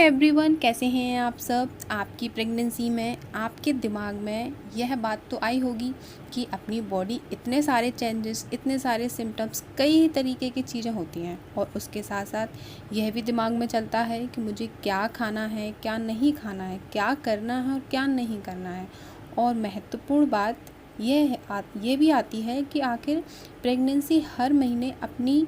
Everyone, कैसे हैं आप सब। आपकी प्रेगनेंसी में आपके दिमाग में यह बात तो आई होगी कि अपनी बॉडी इतने सारे चेंजेस, इतने सारे सिम्टम्स, कई तरीके की चीज़ें होती हैं और उसके साथ साथ यह भी दिमाग में चलता है कि मुझे क्या खाना है, क्या नहीं खाना है, क्या करना है और क्या नहीं करना है। और महत्वपूर्ण बात ये भी आती है कि आखिर प्रेगनेंसी हर महीने अपनी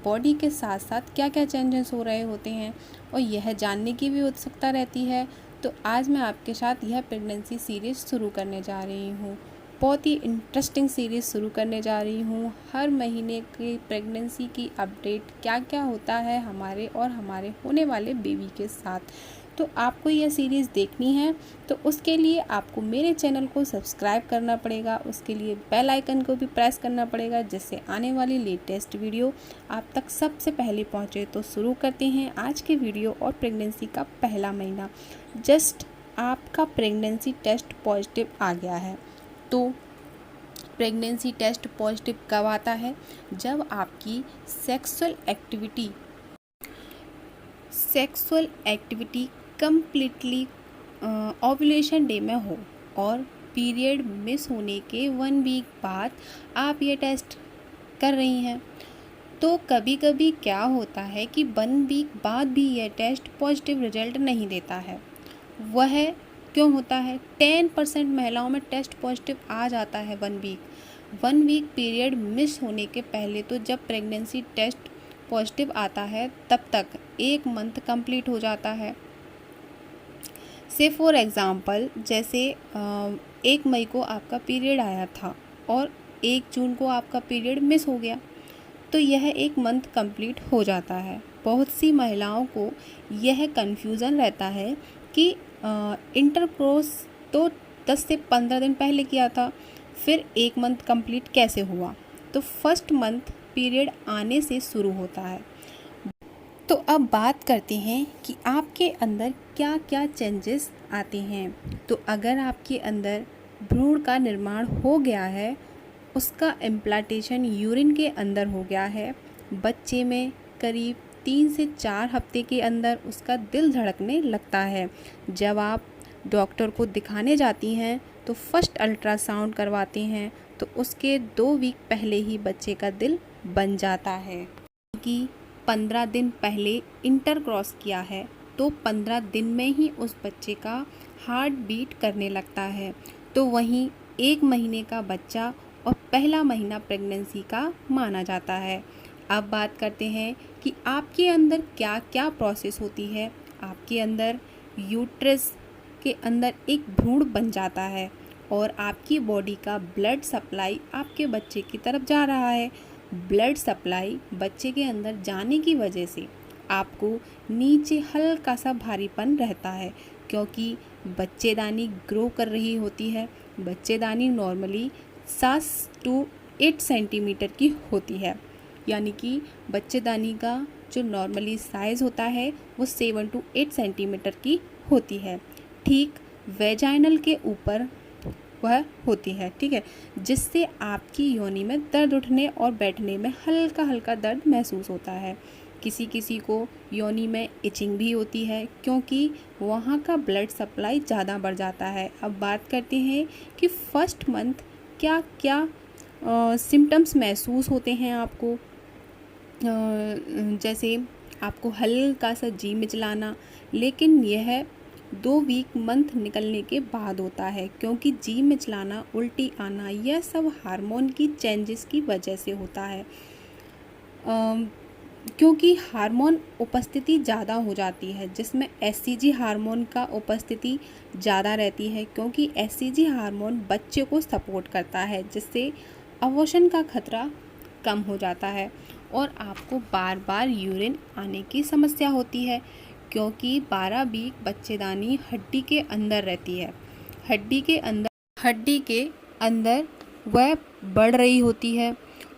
बॉडी के साथ साथ क्या क्या चेंजेस हो रहे होते हैं और यह जानने की भी उत्सुकता रहती है। तो आज मैं आपके साथ यह प्रेगनेंसी सीरीज़ शुरू करने जा रही हूँ। बहुत ही इंटरेस्टिंग सीरीज़ शुरू करने जा रही हूँ। हर महीने की प्रेगनेंसी की अपडेट, क्या क्या होता है हमारे और हमारे होने वाले बेबी के साथ। तो आपको यह सीरीज़ देखनी है तो उसके लिए आपको मेरे चैनल को सब्सक्राइब करना पड़ेगा, उसके लिए बेल आइकन को भी प्रेस करना पड़ेगा जिससे आने वाली लेटेस्ट वीडियो आप तक सबसे पहले पहुंचे। तो शुरू करते हैं आज के वीडियो। और प्रेगनेंसी का पहला महीना, जस्ट आपका प्रेगनेंसी टेस्ट पॉजिटिव आ गया है। तो प्रेगनेंसी टेस्ट पॉजिटिव कब आता है? जब आपकी sexual activity completely ovulation day में हो और पीरियड मिस होने के 1 वीक बाद आप ये टेस्ट कर रही हैं। तो कभी कभी क्या होता है कि 1 वीक बाद भी यह टेस्ट पॉजिटिव रिजल्ट नहीं देता है। वह क्यों होता है? 10% महिलाओं में टेस्ट पॉजिटिव आ जाता है 1 वीक पीरियड मिस होने के पहले। तो जब प्रेगनेंसी टेस्ट पॉजिटिव आता है तब तक 1 मंथ कंप्लीट हो जाता है। से फॉर एग्ज़ाम्पल, जैसे 1 मई को आपका पीरियड आया था और 1 जून को आपका पीरियड मिस हो गया, तो यह 1 मंथ कंप्लीट हो जाता है। बहुत सी महिलाओं को यह कन्फ्यूज़न रहता है कि इंटरकोर्स तो 10 से 15 दिन पहले किया था, फिर 1 मंथ कंप्लीट कैसे हुआ? तो फर्स्ट मंथ पीरियड आने से शुरू होता है। तो अब बात करते हैं कि आपके अंदर क्या क्या चेंजेस आते हैं। तो अगर आपके अंदर भ्रूण का निर्माण हो गया है, उसका इम्प्लांटेशन यूरिन के अंदर हो गया है, बच्चे में करीब 3 से 4 हफ्ते के अंदर उसका दिल धड़कने लगता है। जब आप डॉक्टर को दिखाने जाती हैं तो फर्स्ट अल्ट्रासाउंड करवाते हैं तो उसके 2 वीक पहले ही बच्चे का दिल बन जाता है। कि 15 दिन पहले इंटर क्रॉस किया है तो 15 दिन में ही उस बच्चे का हार्ट बीट करने लगता है। तो वहीं 1 महीने का बच्चा और पहला महीना प्रेगनेंसी का माना जाता है। अब बात करते हैं कि आपके अंदर क्या क्या प्रोसेस होती है। आपके अंदर यूट्रस के अंदर एक भ्रूण बन जाता है और आपकी बॉडी का ब्लड सप्लाई आपके बच्चे की तरफ जा रहा है। ब्लड सप्लाई बच्चे के अंदर जाने की वजह से आपको नीचे हल्का सा भारीपन रहता है, क्योंकि बच्चेदानी ग्रो कर रही होती है। बच्चेदानी नॉर्मली 7 to 8 सेंटीमीटर की होती है, यानी कि बच्चेदानी का जो नॉर्मली साइज़ होता है वो 7 to 8 सेंटीमीटर की होती है। ठीक वेजाइनल के ऊपर वह होती है, ठीक है, जिससे आपकी योनि में दर्द उठने और बैठने में हल्का हल्का दर्द महसूस होता है। किसी किसी को योनि में इचिंग भी होती है क्योंकि वहाँ का ब्लड सप्लाई ज़्यादा बढ़ जाता है। अब बात करते हैं कि फर्स्ट मंथ क्या क्या सिम्टम्स महसूस होते हैं आपको। जैसे आपको हल्का सा जी मिचलाना, लेकिन यह 2 वीक मंथ निकलने के बाद होता है, क्योंकि जी मिचलाना, उल्टी आना, यह सब हार्मोन की चेंजेस की वजह से होता है। क्योंकि हार्मोन उपस्थिति ज़्यादा हो जाती है, जिसमें एचसीजी हार्मोन का उपस्थिति ज़्यादा रहती है, क्योंकि एचसीजी हार्मोन बच्चे को सपोर्ट करता है, जिससे अबॉर्शन का खतरा कम हो जाता है। और आपको बार बार यूरिन आने की समस्या होती है, क्योंकि 12 वीक बच्चेदानी हड्डी के अंदर रहती है। हड्डी के अंदर वह बढ़ रही होती है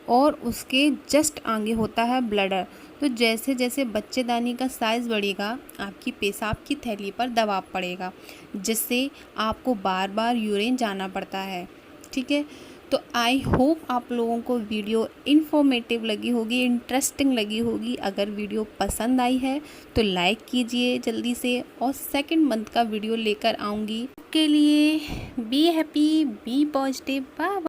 और उसके जस्ट आगे होता है ब्लडर। तो जैसे जैसे बच्चेदानी का साइज़ बढ़ेगा, आपकी पेशाब की थैली पर दबाव पड़ेगा, जिससे आपको बार बार यूरिन जाना पड़ता है, ठीक है। तो आई होप आप लोगों को वीडियो इन्फॉर्मेटिव लगी होगी, इंटरेस्टिंग लगी होगी। अगर वीडियो पसंद आई है तो लाइक कीजिए जल्दी से, और सेकंड मंथ का वीडियो लेकर आऊँगी। के लिए be happy, be positive, bye.